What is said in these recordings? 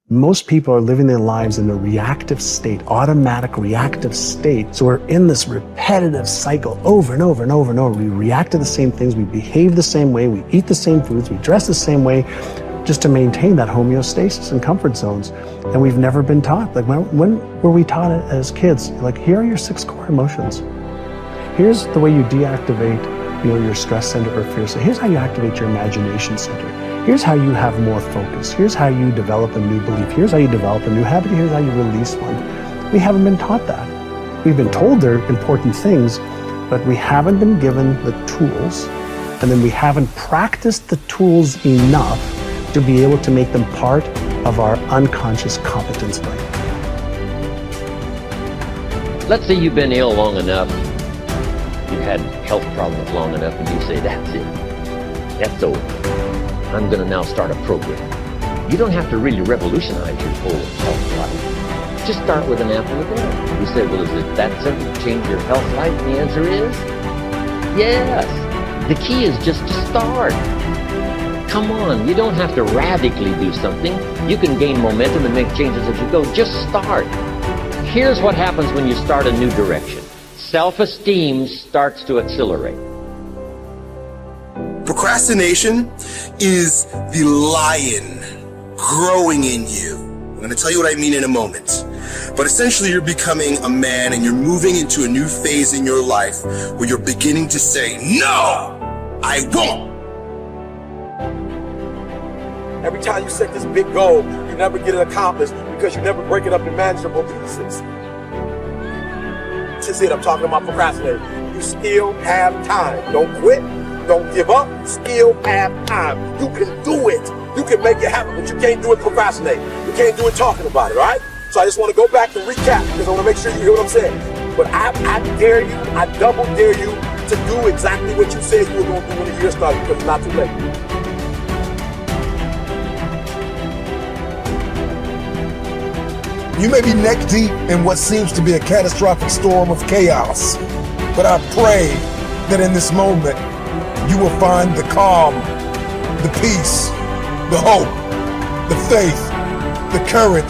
Most people are living their lives in a reactive state, automatic reactive state. So we're in this repetitive cycle over and over and over and over. We react to the same things, we behave the same way, we eat the same foods, we dress the same way, just to maintain that homeostasis and comfort zones. And we've never been taught. Like when were we taught it as kids? Like, here are your 6 core emotions. Here's the way you deactivate, your stress center or fear center. Here's how you activate your imagination center. Here's how you have more focus. Here's how you develop a new belief. Here's how you develop a new habit. Here's how you release one. We haven't been taught that. We've been told they're important things, but we haven't been given the tools, and then we haven't practiced the tools enough to be able to make them part of our unconscious competence brain. Let's say you've been ill long enough, you've had health problems long enough, and you say, that's it, that's over. I'm going to now start a program. You don't have to really revolutionize your whole health life. Just start with an apple a day. You say, well, is it that simple to change your health life? And the answer is yes. The key is just to start. Come on, you don't have to radically do something. You can gain momentum and make changes as you go. Just start. Here's what happens when you start a new direction. Self-esteem starts to accelerate. Procrastination is the lion growing in you. I'm going to tell you what I mean in a moment. But essentially, you're becoming a man and you're moving into a new phase in your life where you're beginning to say, no, I won't. Every time you set this big goal, you never get it accomplished because you never break it up in manageable pieces. That's it, I'm talking about procrastinating. You still have time. Don't quit. Don't give up. Still have time. You can do it. You can make it happen, but you can't do it procrastinating. You can't do it talking about it, all right? So I just want to go back and recap because I want to make sure you hear what I'm saying. But I dare you, I double dare you to do exactly what you said you were going to do when the year started because it's not too late. You may be neck deep in what seems to be a catastrophic storm of chaos, but I pray that in this moment, you will find the calm, the peace, the hope, the faith, the courage,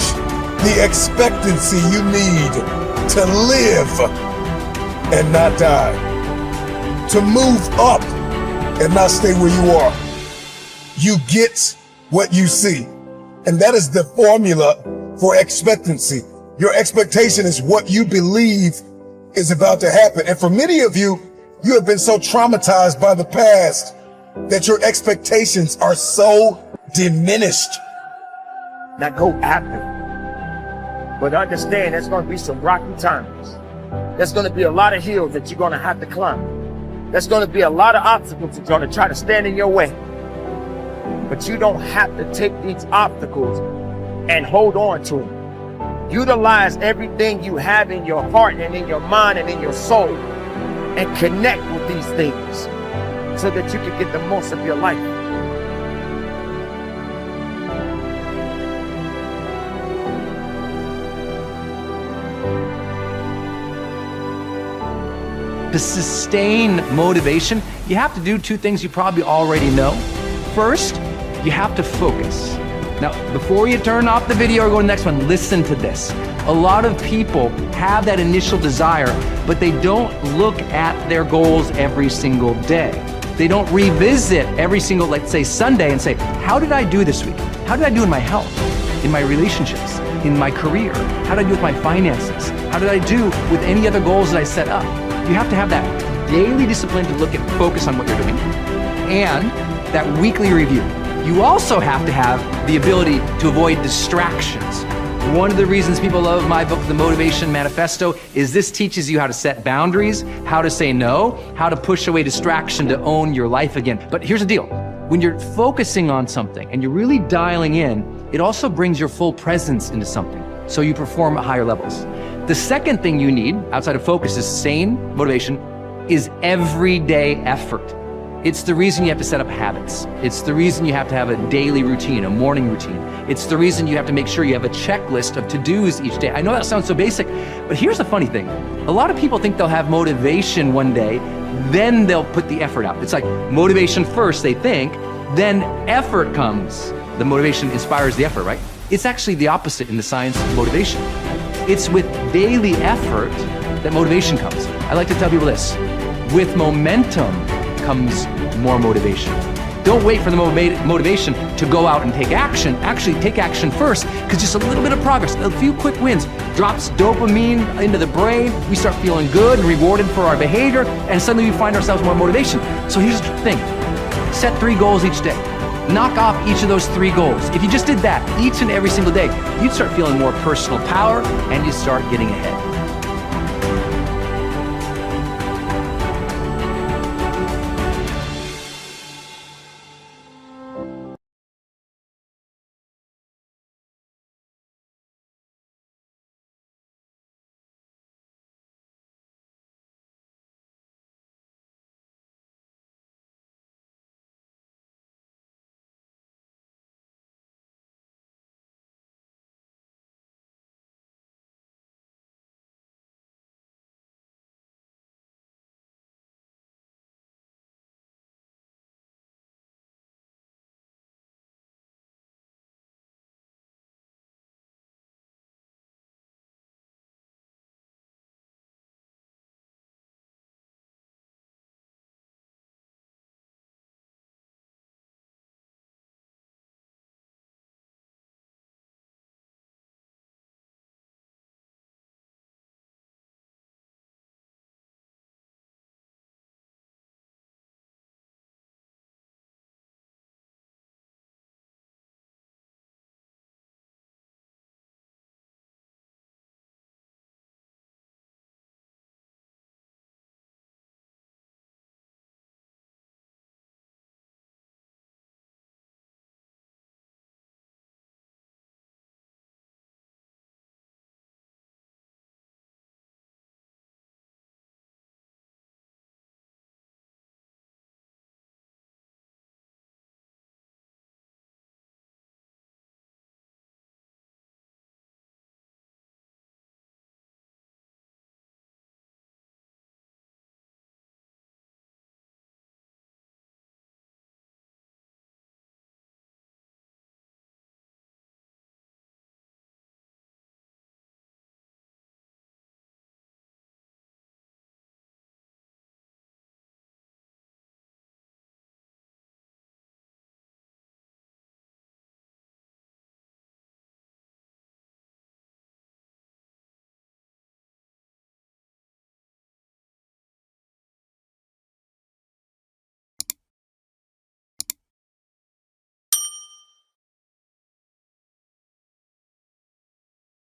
the expectancy you need to live and not die, to move up and not stay where you are. You get what you see, and that is the formula for expectancy. Your expectation is what you believe is about to happen. And for many of you, you have been so traumatized by the past that your expectations are so diminished. Now go after it. But understand there's going to be some rocky times. There's going to be a lot of hills that you're going to have to climb. There's going to be a lot of obstacles that are going to try to stand in your way. But you don't have to take these obstacles and hold on to them. Utilize everything you have in your heart and in your mind and in your soul and connect with these things so that you can get the most of your life. To sustain motivation, you have to do 2 things you probably already know. First, you have to focus. Now, before you turn off the video or go to the next one, listen to this. A lot of people have that initial desire, but they don't look at their goals every single day. They don't revisit every single, let's say, Sunday and say, how did I do this week? How did I do in my health, in my relationships, in my career? How did I do with my finances? How did I do with any other goals that I set up? You have to have that daily discipline to look and focus on what you're doing and that weekly review. You also have to have the ability to avoid distractions. One of the reasons people love my book, The Motivation Manifesto, is this teaches you how to set boundaries, how to say no, how to push away distraction to own your life again. But here's the deal. When you're focusing on something and you're really dialing in, it also brings your full presence into something, so you perform at higher levels. The second thing you need, outside of focus, is sane motivation, is everyday effort. It's the reason you have to set up habits. It's the reason you have to have a daily routine, a morning routine. It's the reason you have to make sure you have a checklist of to-dos each day. I know that sounds so basic, but here's the funny thing. A lot of people think they'll have motivation one day, then they'll put the effort out. It's like motivation first, they think, then effort comes. The motivation inspires the effort, right? It's actually the opposite in the science of motivation. It's with daily effort that motivation comes. I like to tell people this: with momentum comes more motivation. Don't wait for the motivation to go out and take action. Actually, take action first, because just a little bit of progress, a few quick wins, drops dopamine into the brain. We start feeling good and rewarded for our behavior, and suddenly we find ourselves more motivation. So here's the thing: set 3 goals each day. Knock off each of those 3 goals. If you just did that each and every single day, you'd start feeling more personal power and you'd start getting ahead.